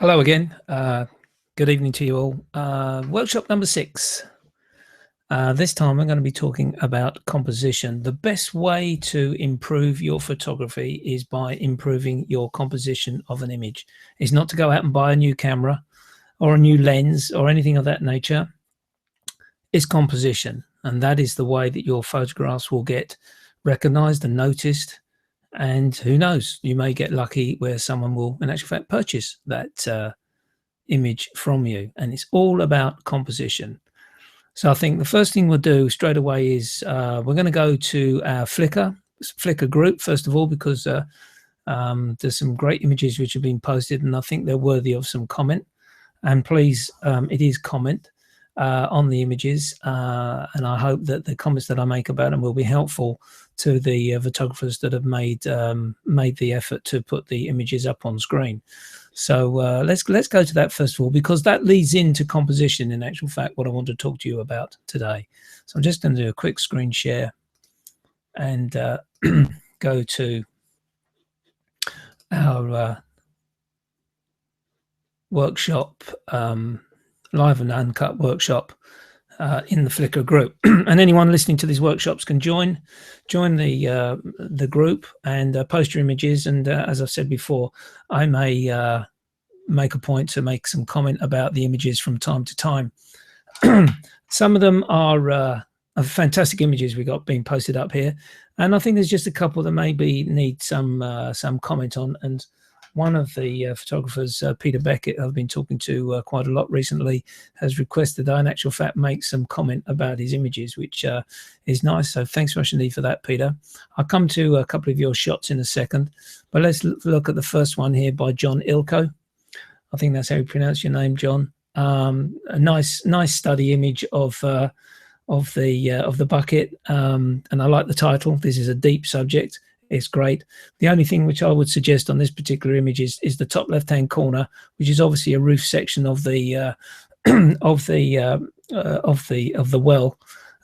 Hello again. Good evening to you all. Workshop number 6. This time I'm going to be talking about composition. The best way to improve your photography is by improving your composition of an image. It's not to go out and buy a new camera or a new lens or anything of that nature. It's composition, and that is the way that your photographs will get recognized and noticed. And who knows, you may get lucky where someone will, in actual fact, purchase that image from you. And it's all about composition. So I think the first thing we'll do straight away is we're going to go to our Flickr group, first of all, because there's some great images which have been posted, and I think they're worthy of some comment. And please, it is comment on the images, and I hope that the comments that I make about them will be helpful to the photographers that have made the effort to put the images up on screen. So let's go to that first of all, because that leads into composition, in actual fact, what I want to talk to you about today. So I'm just going to do a quick screen share and go to our workshop, live and uncut workshop in the Flickr group. And anyone listening to these workshops can join the group and post your images. And as I've said before, I may make a point to make some comment about the images from time to time. Some of them are fantastic images we got being posted up here, and I think there's just a couple that maybe need some comment on. And one of the photographers, Peter Beckett, I've been talking to quite a lot recently, has requested that I, in actual fact, make some comment about his images, which is nice. So thanks very much indeed for that, Peter. I'll come to a couple of your shots in a second, but let's look at the first one here by John Ilko. I think that's how you pronounce your name, John. A nice study image of the bucket, and I like the title. This is a deep subject. It's great. The only thing which I would suggest on this particular image is the top left-hand corner, which is obviously a roof section of the of the well.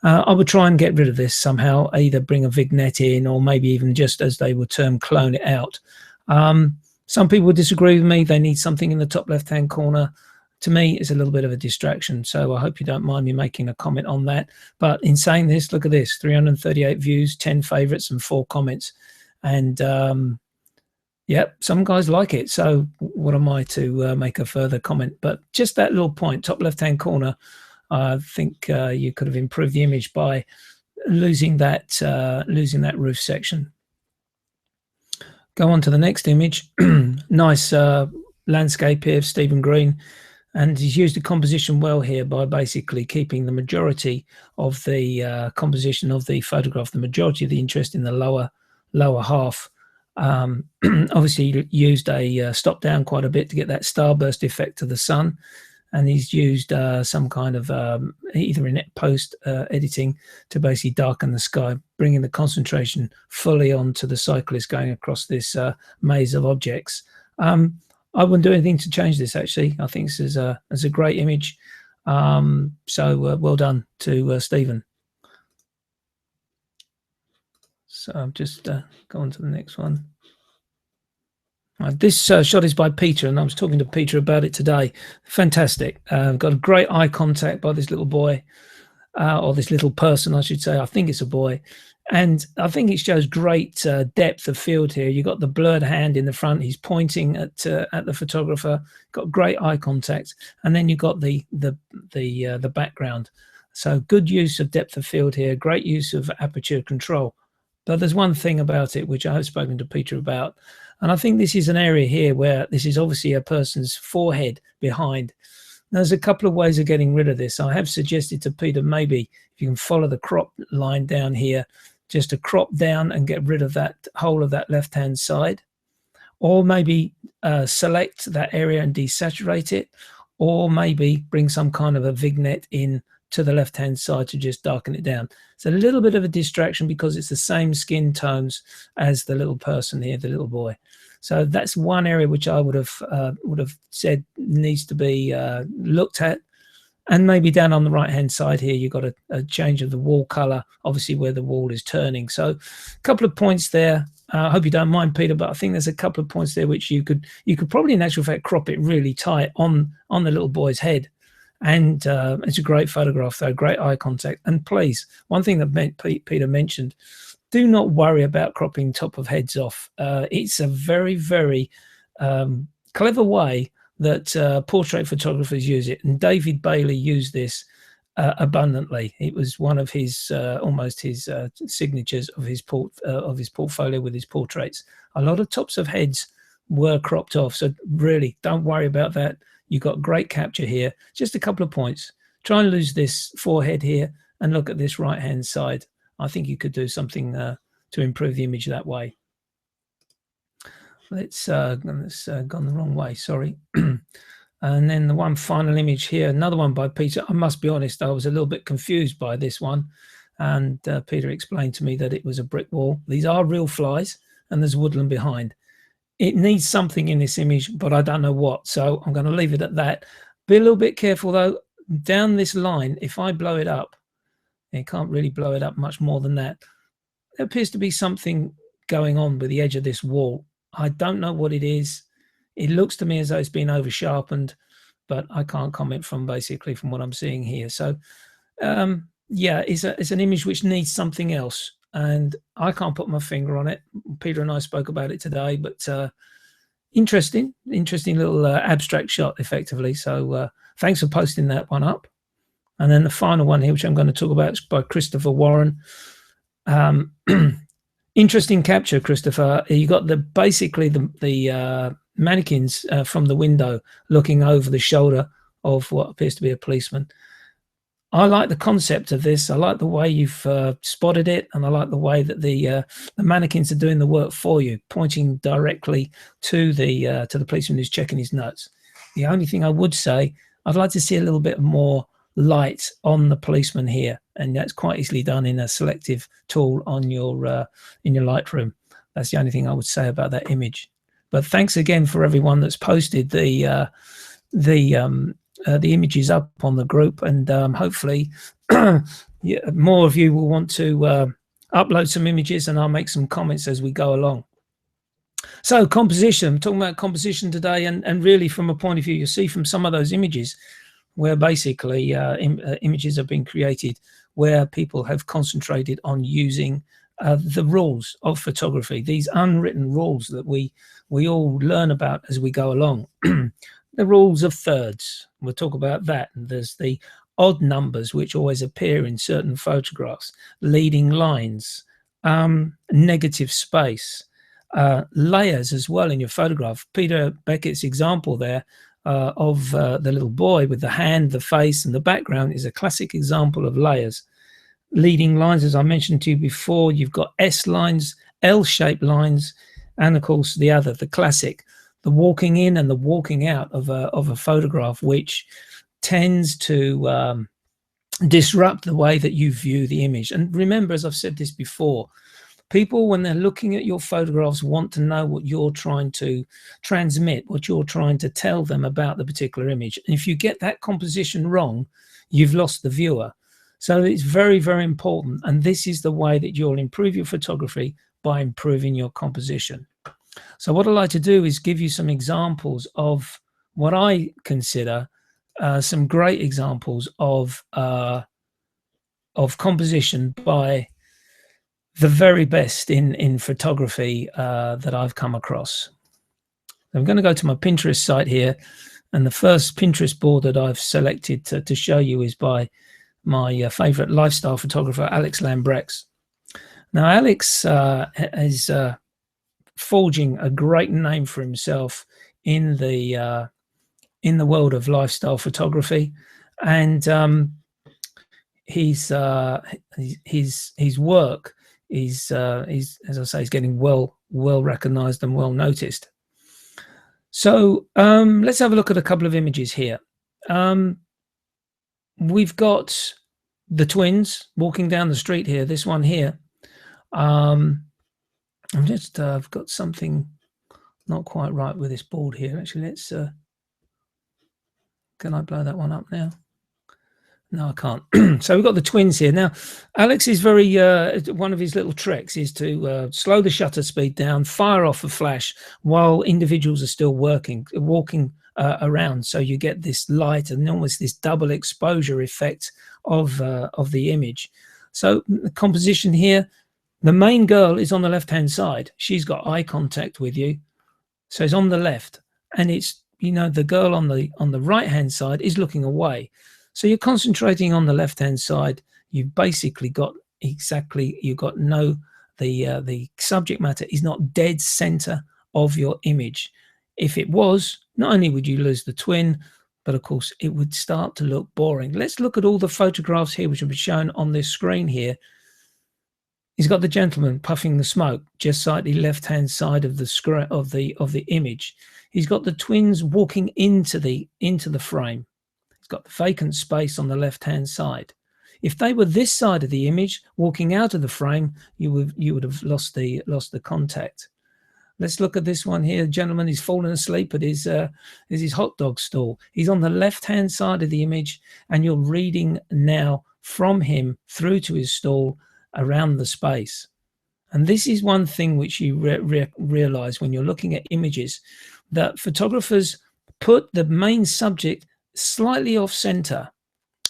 I would try and get rid of this somehow, either bring a vignette in, or maybe even just, as they would term, clone it out. Some people would disagree with me. They need something in the top left-hand corner. To me, it's a little bit of a distraction. So I hope you don't mind me making a comment on that. But in saying this, look at this: 338 views, 10 favorites, and 4 comments. And yeah, some guys like it. So what am I to make a further comment? But just that little point, top left-hand corner, I think you could have improved the image by losing that roof section. Go on to the next image. Nice landscape here of Stephen Green. And he's used the composition well here by basically keeping the majority of the composition of the photograph, the majority of the interest in the lower half. Obviously, he used a stop down quite a bit to get that starburst effect of the sun. And he's used some kind of either in post editing to basically darken the sky, bringing the concentration fully onto the cyclist going across this maze of objects. I wouldn't do anything to change this, actually. I think this is a great image. So well done to Stephen. So I'm just going to the next one. This shot is by Peter, and I was talking to Peter about it today. Fantastic. Got a great eye contact by this little boy, or this little person, I should say. I think it's a boy. And I think it shows great depth of field here. You've got the blurred hand in the front. He's pointing at the photographer. Got great eye contact, and then you've got the background. So good use of depth of field here. Great use of aperture control. But there's one thing about it which I have spoken to Peter about, and I think this is an area here where this is obviously a person's forehead behind. There's a couple of ways of getting rid of this. I have suggested to Peter, maybe if you can follow the crop line down here, just to crop down and get rid of that whole of that left-hand side, or maybe select that area and desaturate it, or maybe bring some kind of a vignette in to the left-hand side to just darken it down. It's a little bit of a distraction because it's the same skin tones as the little person here, the little boy. So that's one area which I would have said needs to be looked at. And maybe down on the right-hand side here, you've got a change of the wall color, obviously where the wall is turning. So a couple of points there I hope you don't mind, Peter, but I think there's a couple of points there which you could probably in actual fact crop it really tight on the little boy's head. And it's a great photograph, though, great eye contact. And please, one thing that Peter mentioned, do not worry about cropping top of heads off. It's a very, very clever way that portrait photographers use it. And David Bailey used this abundantly. It was one of his almost his signatures of his portfolio with his portraits. A lot of tops of heads were cropped off, so really don't worry about that. You've got great capture here. Just a couple of points. Try and lose this forehead here and look at this right-hand side. I think you could do something to improve the image that way. Let's gone the wrong way, sorry. And then the one final image here, another one by Peter. I must be honest, I was a little bit confused by this one. And Peter explained to me that it was a brick wall. These are real flies and there's woodland behind. It needs something in this image, but I don't know what. So I'm going to leave it at that. Be a little bit careful, though. Down this line, if I blow it up, it can't really blow it up much more than that. There appears to be something going on with the edge of this wall. I don't know what it is. It looks to me as though it's been over sharpened, but I can't comment from what I'm seeing here. So, yeah, it's an image which needs something else. And I can't put my finger on it. Peter and I spoke about it today, but interesting little abstract shot, effectively. So thanks for posting that one up. And then the final one here, which I'm going to talk about, is by Christopher Warren. Interesting capture, Christopher. You got basically the mannequins from the window looking over the shoulder of what appears to be a policeman. I like the concept of this. I like the way you've spotted it, and I like the way that the mannequins are doing the work for you, pointing directly to the policeman who's checking his notes. The only thing I would say, I'd like to see a little bit more light on the policeman here, and that's quite easily done in a selective tool on your in your Lightroom. That's the only thing I would say about that image. But thanks again for everyone that's posted the images up on the group, and hopefully yeah, more of you will want to upload some images, and I'll make some comments as we go along. So composition, I'm talking about composition today, and really from a point of view, you'll see from some of those images where basically images have been created where people have concentrated on using the rules of photography, these unwritten rules that we all learn about as we go along. The rules of thirds, we'll talk about that. And there's the odd numbers which always appear in certain photographs, leading lines, negative space, layers as well in your photograph. Peter Beckett's example there of the little boy with the hand, the face, and the background is a classic example of layers. Leading lines, as I mentioned to you before, you've got S lines, L-shaped lines, and of course the classic, the walking in and the walking out of a photograph, which tends to disrupt the way that you view the image. And remember, as I've said this before, people, when they're looking at your photographs, want to know what you're trying to transmit, what you're trying to tell them about the particular image. And if you get that composition wrong, you've lost the viewer. So it's very, very important. And this is the way that you'll improve your photography, by improving your composition. So what I'd like to do is give you some examples of what I consider some great examples of composition by the very best in photography that I've come across. I'm going to go to my Pinterest site here, and the first Pinterest board that I've selected to show you is by my favorite lifestyle photographer, Alex Lambrex. Now, Alex is forging a great name for himself in the world of lifestyle photography, and his work is as I say, is getting well recognized and well noticed. So let's have a look at a couple of images here. We've got the twins walking down the street here. This one here. I'm just I've got something not quite right with this board here. Actually, let's can I blow that one up now? No, I can't. So we've got the twins here. Now, Alex is very, one of his little tricks is to slow the shutter speed down, fire off a flash while individuals are still walking around. So you get this light and almost this double exposure effect of the image. So the composition here, the main girl is on the left-hand side. She's got eye contact with you. So it's on the left. And it's, the girl on the right-hand side is looking away. So you're concentrating on the left-hand side. You've basically got the subject matter is not dead center of your image. If it was, not only would you lose the twin, but of course it would start to look boring. Let's look at all the photographs here, which will be shown on this screen here. He's got the gentleman puffing the smoke just slightly left-hand side of the screen of the image. He's got the twins walking into the frame. It's got the vacant space on the left-hand side. If they were this side of the image, walking out of the frame, you would have lost the contact. Let's look at this one here. The gentleman is falling asleep at his hot dog stall. He's on the left-hand side of the image, and you're reading now from him through to his stall around the space. And this is one thing which you realize when you're looking at images, that photographers put the main subject slightly off center,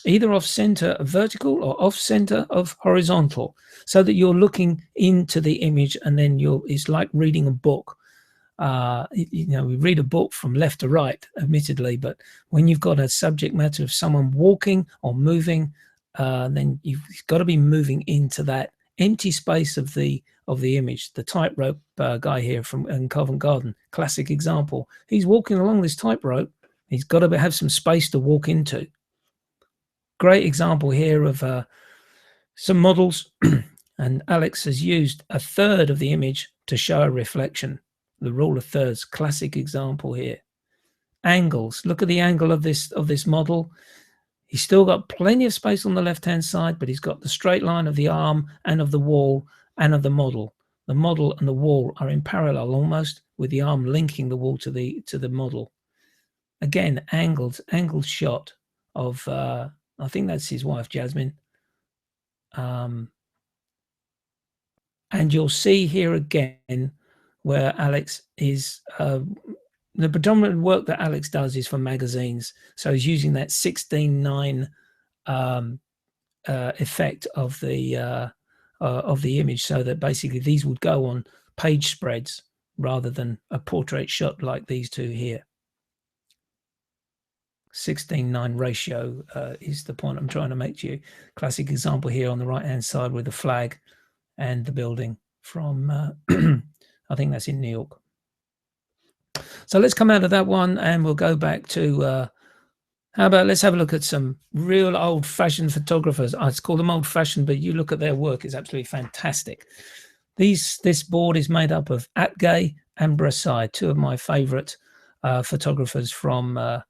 either off center of vertical or off center of horizontal, so that you're looking into the image, and then it's like reading a book. We read a book from left to right, admittedly, but when you've got a subject matter of someone walking or moving, then you've got to be moving into that empty space of the image. The tightrope guy here in Covent Garden, classic example. He's walking along this tightrope. He's got to have some space to walk into. Great example here of some models. And Alex has used a third of the image to show a reflection. The rule of thirds, classic example here. Angles. Look at the angle of this model. He's still got plenty of space on the left-hand side, but he's got the straight line of the arm and of the wall and of the model. The model and the wall are in parallel almost, with the arm linking the wall to the model. Again, angled shot of, I think that's his wife, Jasmine. And you'll see here again where Alex is, the predominant work that Alex does is for magazines. So he's using that 16:9 effect of the image, so that basically these would go on page spreads rather than a portrait shot like these two here. 16:9 ratio is the point I'm trying to make to you. Classic example here on the right-hand side with the flag and the building from, I think that's in New York. So let's come out of that one and we'll go back to, let's have a look at some real old-fashioned photographers. I call them old-fashioned, but you look at their work, it's absolutely fantastic. This board is made up of Atgay and Brassai, two of my favorite photographers from the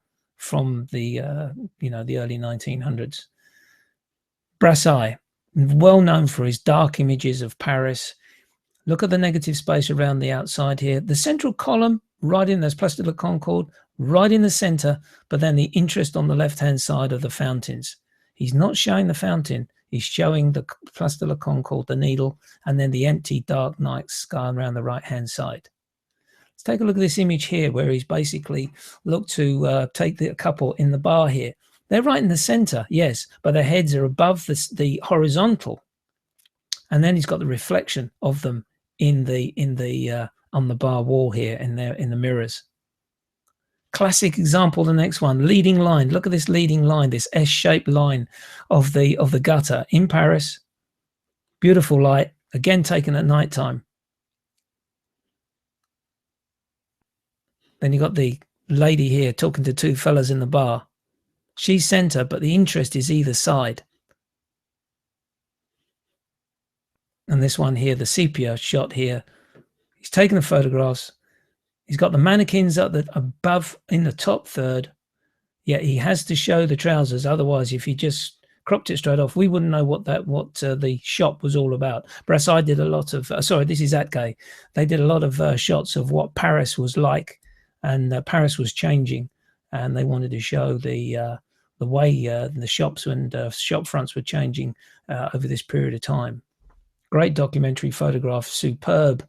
the early 1900s. Brassai, well known for his dark images of Paris. Look at the negative space around the outside here. The central column, right in, there's Place de la Concorde, right in the center, but then the interest on the left-hand side of the fountains. He's not showing the fountain, he's showing the Place de la Concorde, the needle, and then the empty dark night sky around the right-hand side. Let's take a look at this image here where he's basically looked to take the couple in the bar here. They're right in the center, yes, but their heads are above the horizontal. And then he's got the reflection of them on the bar wall here in the mirrors. Classic example, the next one, leading line. Look at this leading line, this S-shaped line of the gutter in Paris. Beautiful light, again taken at nighttime. Then you got the lady here talking to two fellas in the bar. She's center, but the interest is either side. And this one here, the sepia shot here, he's taken the photographs. He's got the mannequins up above in the top third, yet he has to show the trousers. Otherwise, if he just cropped it straight off, we wouldn't know what the shot was all about. Brassai did a lot of, this is Atgay. They did a lot of shots of what Paris was like, and Paris was changing, and they wanted to show the the way the shops and shop fronts were changing over this period of time. Great documentary photograph, superb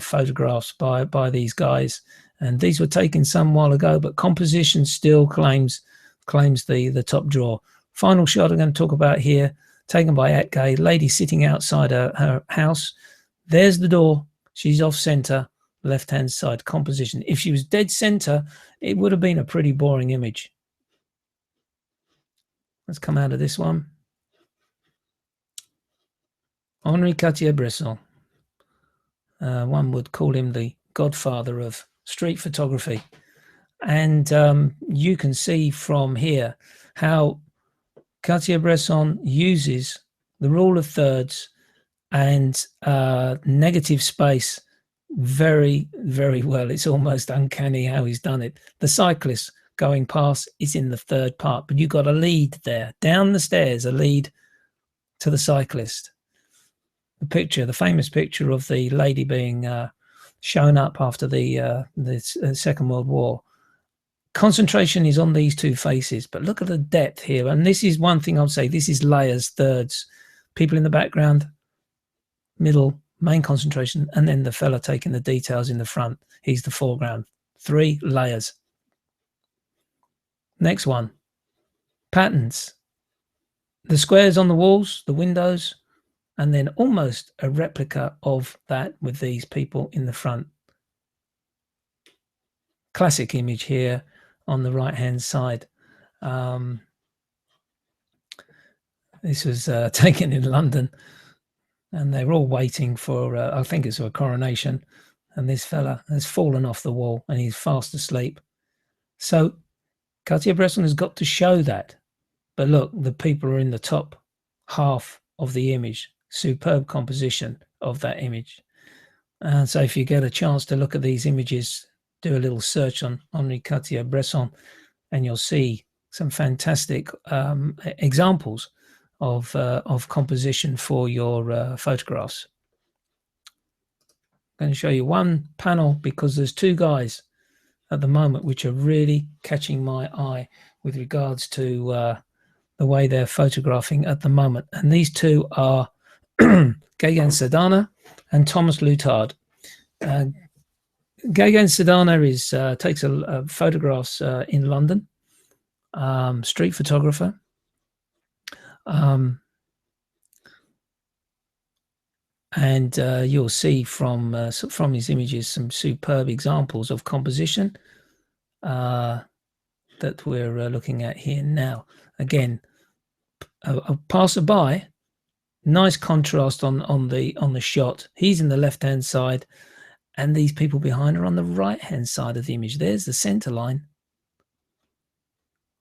photographs by these guys, and these were taken some while ago, but composition still claims the top draw. Final shot I'm going to talk about here, taken by Atgay, lady sitting outside her house. There's the door. She's off center, left hand side composition. If she was dead center, it would have been a pretty boring image. Let's come out of this one. Henri Cartier-Bresson. One would call him the godfather of street photography. And you can see from here how Cartier-Bresson uses the rule of thirds and negative space very, very well. It's almost uncanny how he's done it. The cyclist going past is in the third part, but you've got a lead there. Down the stairs, a lead to the cyclist. The picture, the famous picture of the lady being shown up after the Second World War. Concentration is on these two faces, but look at the depth here. And this is one thing I'll say, this is layers, thirds. People in the background, middle, main concentration, and then the fella taking the details in the front. He's the foreground. 3 layers. Next one, patterns. The squares on the walls, the windows, and then almost a replica of that with these people in the front. Classic image here on the right-hand side. This was taken in London, and they were all waiting for, I think it's a coronation, and this fella has fallen off the wall and he's fast asleep. So Cartier-Bresson has got to show that. But look, the people are in the top half of the image. Superb composition of that image. And so if you get a chance to look at these images, do a little search on Henri Cartier-Bresson, and you'll see some fantastic examples of composition for your photographs. I'm going to show you one panel because there's 2 guys at the moment which are really catching my eye with regards to the way they're photographing at the moment. And these 2 are Gagan Sedana and Thomas Lutard. Gagan Sedana takes photographs in London, street photographer. And you'll see from his images some superb examples of composition that we're looking at here now. Again, a passerby, nice contrast on the shot. He's in the left-hand side, and these people behind are on the right-hand side of the image. There's the center line.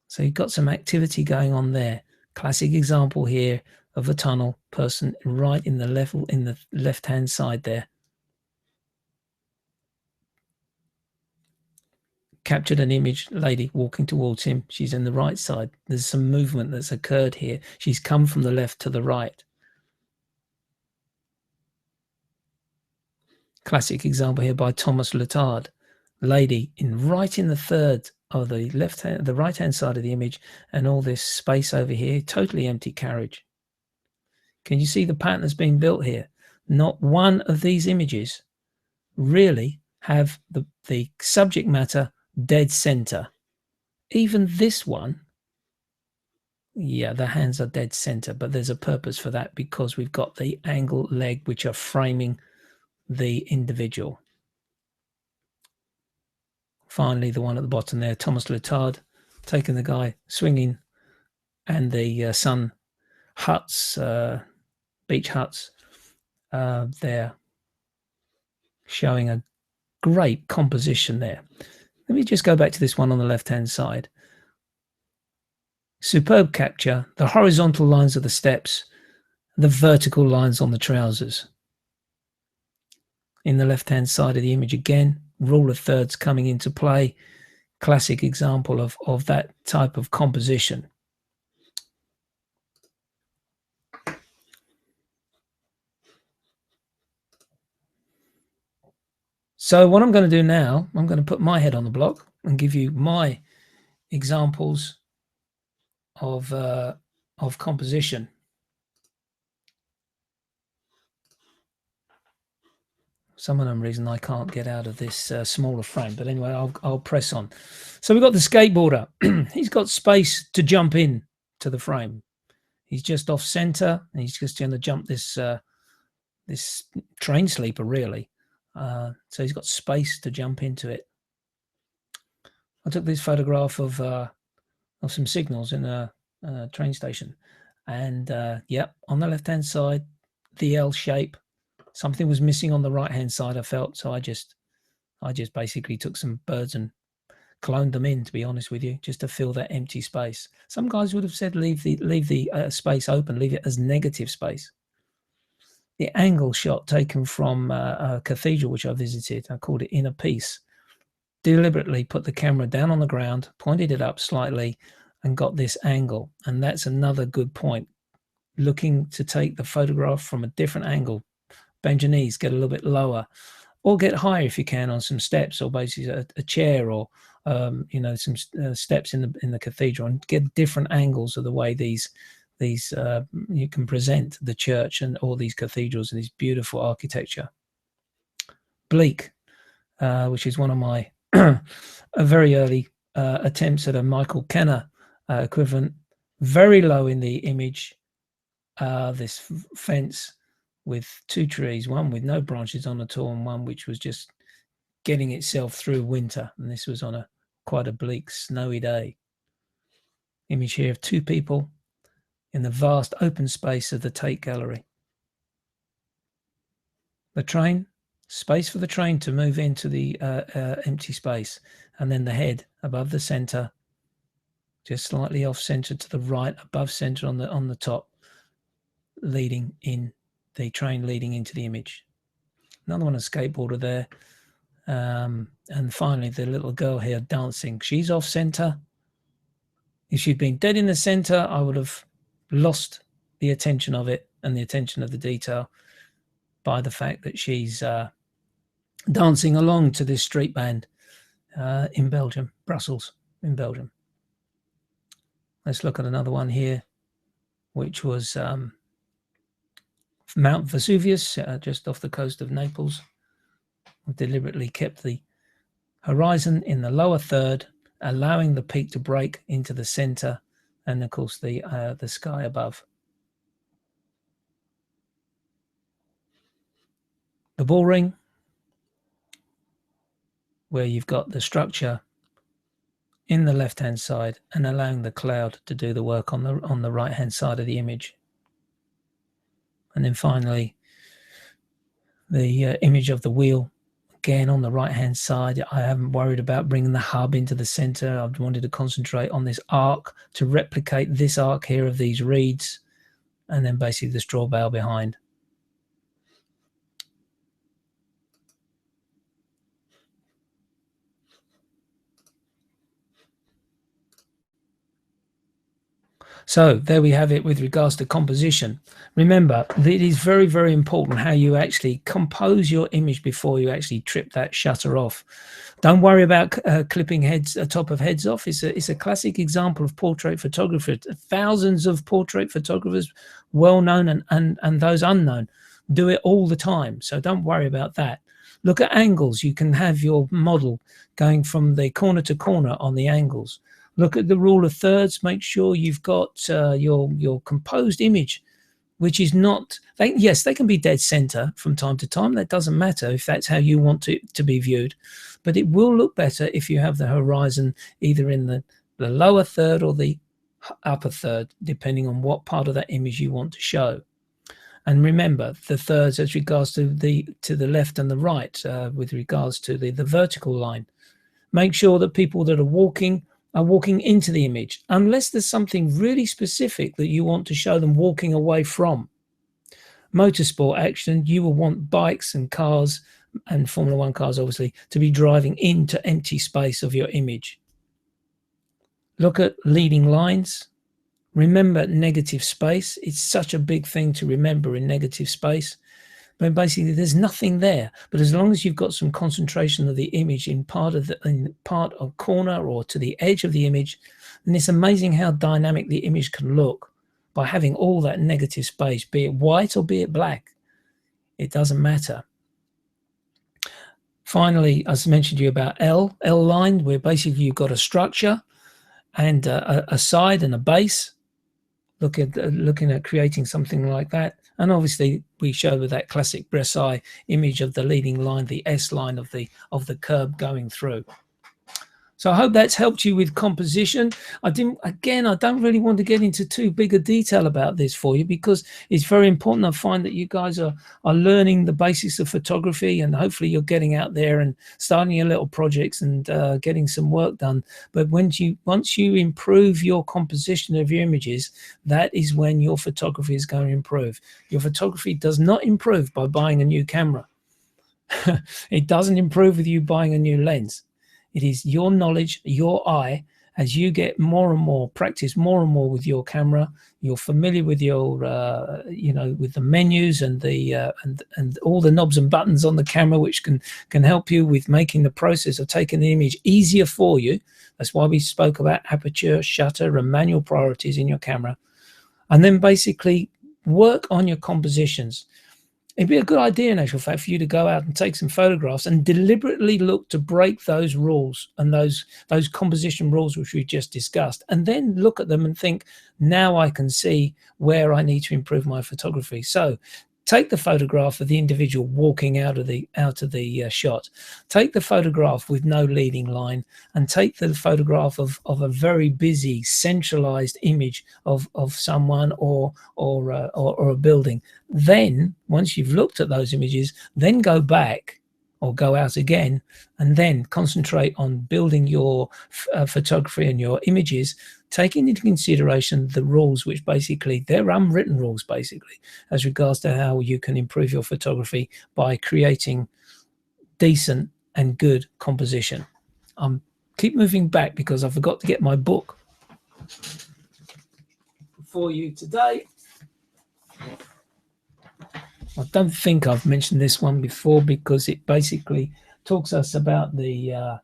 So you've got some activity going on there. Classic example here of a tunnel, person right in the left-hand side there. Captured an image, lady walking towards him. She's in the right side. There's some movement that's occurred here. She's come from the left to the right. Classic example here by Thomas Lutard. Lady right in the third of the right-hand side of the image, and all this space over here, totally empty carriage. Can you see the pattern that's been built here? Not one of these images really have the subject matter dead center. Even this one, yeah, the hands are dead center, but there's a purpose for that because we've got the angle leg which are framing the individual. Finally, the one at the bottom there, Thomas Lutard, taking the guy swinging, and the sun huts, beach huts there, showing a great composition there. Let me just go back to this one on the left-hand side. Superb capture, the horizontal lines of the steps, the vertical lines on the trousers. In the left-hand side of the image again, rule of thirds coming into play. Classic example of that type of composition. So what I'm going to do now, I'm going to put my head on the block and give you my examples of composition. Some of them reason I can't get out of this smaller frame, but anyway, I'll press on. So we've got the skateboarder. He's got space to jump in to the frame. He's just off center, and he's just going to jump this this train sleeper, really. So he's got space to jump into it. I took this photograph of some signals in a train station, and yep, on the left-hand side, the L shape. Something was missing on the right-hand side, I felt, so I just basically took some birds and cloned them in, to be honest with you, just to fill that empty space. Some guys would have said leave the space open, leave it as negative space. The angle shot taken from a cathedral which I visited, I called it Inner Peace, deliberately put the camera down on the ground, pointed it up slightly, and got this angle. And that's another good point. Looking to take the photograph from a different angle. Bend your knees, get a little bit lower, or get higher if you can on some steps, or basically a chair, or some steps in the cathedral, and get different angles of the way these you can present the church and all these cathedrals and this beautiful architecture. Bleak, which is one of my very early attempts at a Michael Kenner equivalent, very low in the image. This fence with two trees, one with no branches on at all, and one which was just getting itself through winter. And this was on quite a bleak, snowy day. Image here of two people in the vast open space of the Tate Gallery. The train, space for the train to move into the empty space, and then the head above the center, just slightly off center to the right, above center on the top, leading in the train, leading into the image. Another one, a skateboarder there. And finally, the little girl here dancing. She's off center. If she'd been dead in the center, I would have lost the attention of it and the attention of the detail by the fact that she's dancing along to this street band in Belgium, Brussels, in Belgium. Let's look at another one here, which was Mount Vesuvius, just off the coast of Naples. I deliberately kept the horizon in the lower third, allowing the peak to break into the center, and of course the sky above. The ball ring, where you've got the structure in the left-hand side and allowing the cloud to do the work on the right-hand side of the image. And then finally, the image of the wheel, again on the right-hand side. I haven't worried about bringing the hub into the center. I've wanted to concentrate on this arc to replicate this arc here of these reeds, and then basically the straw bale behind. So there we have it with regards to composition. Remember, it is very, very important how you actually compose your image before you actually trip that shutter off. Don't worry about clipping heads, top of heads off. It's a classic example of portrait photography. Thousands of portrait photographers, well known and those unknown, do it all the time. So don't worry about that. Look at angles. You can have your model going from the corner to corner on the angles. Look at the rule of thirds. Make sure you've got your composed image, which is not, yes, they can be dead center from time to time. That doesn't matter if that's how you want it to be viewed. But it will look better if you have the horizon either in the lower third or the upper third, depending on what part of that image you want to show. And remember, the thirds as regards to the left and the right, with regards to the vertical line. Make sure that people that are walking into the image, unless there's something really specific that you want to show them walking away from. Motorsport action, you will want bikes and cars, and Formula One cars obviously, to be driving into empty space of your image. Look at leading lines. Remember negative space. It's such a big thing to remember in negative space. but basically there's nothing there. But as long as you've got some concentration of the image in part of corner or to the edge of the image, then it's amazing how dynamic the image can look by having all that negative space, be it white or be it black. It doesn't matter. Finally, as I mentioned to you about L-lined, where basically you've got a structure and a side and a base. Looking at creating something like that. And obviously we show with that classic Bresai image of the leading line, the S line of the curb going through. So I hope that's helped you with composition. I don't really want to get into too big a detail about this for you, because it's very important. I find that you guys are learning the basics of photography, and hopefully you're getting out there and starting your little projects and getting some work done. But once you improve your composition of your images, that is when your photography is going to improve. Your photography does not improve by buying a new camera. It doesn't improve with you buying a new lens. It is your knowledge, your eye. As you get more and more practice, more and more with your camera, you're familiar with your, with the menus and the and all the knobs and buttons on the camera, which can help you with making the process of taking the image easier for you. That's why we spoke about aperture, shutter, and manual priorities in your camera. And then basically work on your compositions. It'd be a good idea, in actual fact, for you to go out and take some photographs and deliberately look to break those rules and those composition rules which we just discussed, and then look at them and think, now I can see where I need to improve my photography. So take the photograph of the individual walking out of the shot. Take the photograph with no leading line, and take the photograph of a very busy, centralized image of someone or a building. Then, once you've looked at those images, then go back or go out again, and then concentrate on building your photography and your images, taking into consideration the rules, which basically they're unwritten rules, basically, as regards to how you can improve your photography by creating decent and good composition. Keep moving back because I forgot to get my book for you today. I don't think I've mentioned this one before, because it basically talks us about the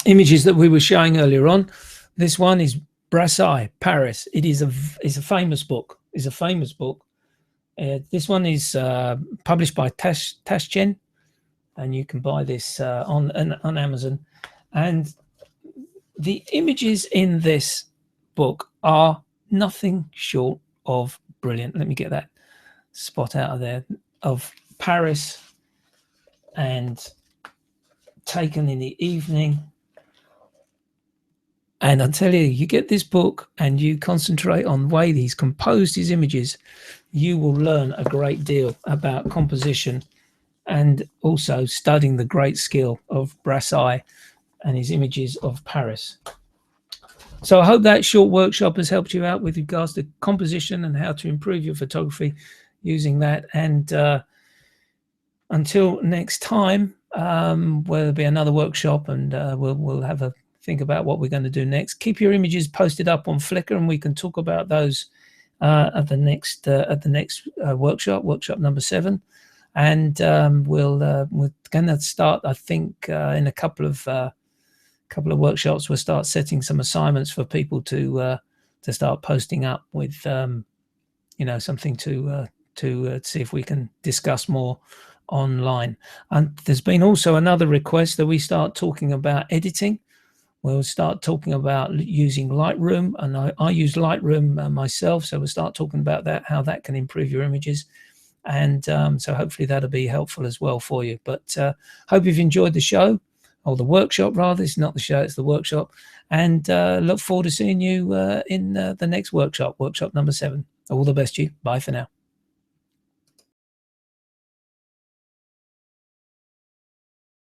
images that we were showing earlier on. This one is Bresai, Paris. It is a famous book. It's a famous book. This one is published by Taschen, and you can buy this on Amazon. And the images in this book are nothing short of brilliant. Let me get that spot out of there, of Paris and taken in the evening. And I tell you, you get this book and you concentrate on the way he's composed his images, you will learn a great deal about composition, and also studying the great skill of Bresai and his images of Paris. So I hope that short workshop has helped you out with regards to composition and how to improve your photography using that. And until next time, where there'll be another workshop, and we'll have a think about what we're going to do next. Keep your images posted up on Flickr, and we can talk about those at the next workshop number 7. And we're going to start, I think, in a couple of workshops, we'll start setting some assignments for people to start posting up with something to see if we can discuss more online. And there's been also another request that we start talking about editing. We'll start talking about using Lightroom, and I use Lightroom myself, so we'll start talking about that, how that can improve your images. And so hopefully that'll be helpful as well for you. But hope you've enjoyed the show, or the workshop rather. It's not the show, it's the workshop. And look forward to seeing you in the next workshop number 7. All the best to you. Bye for now.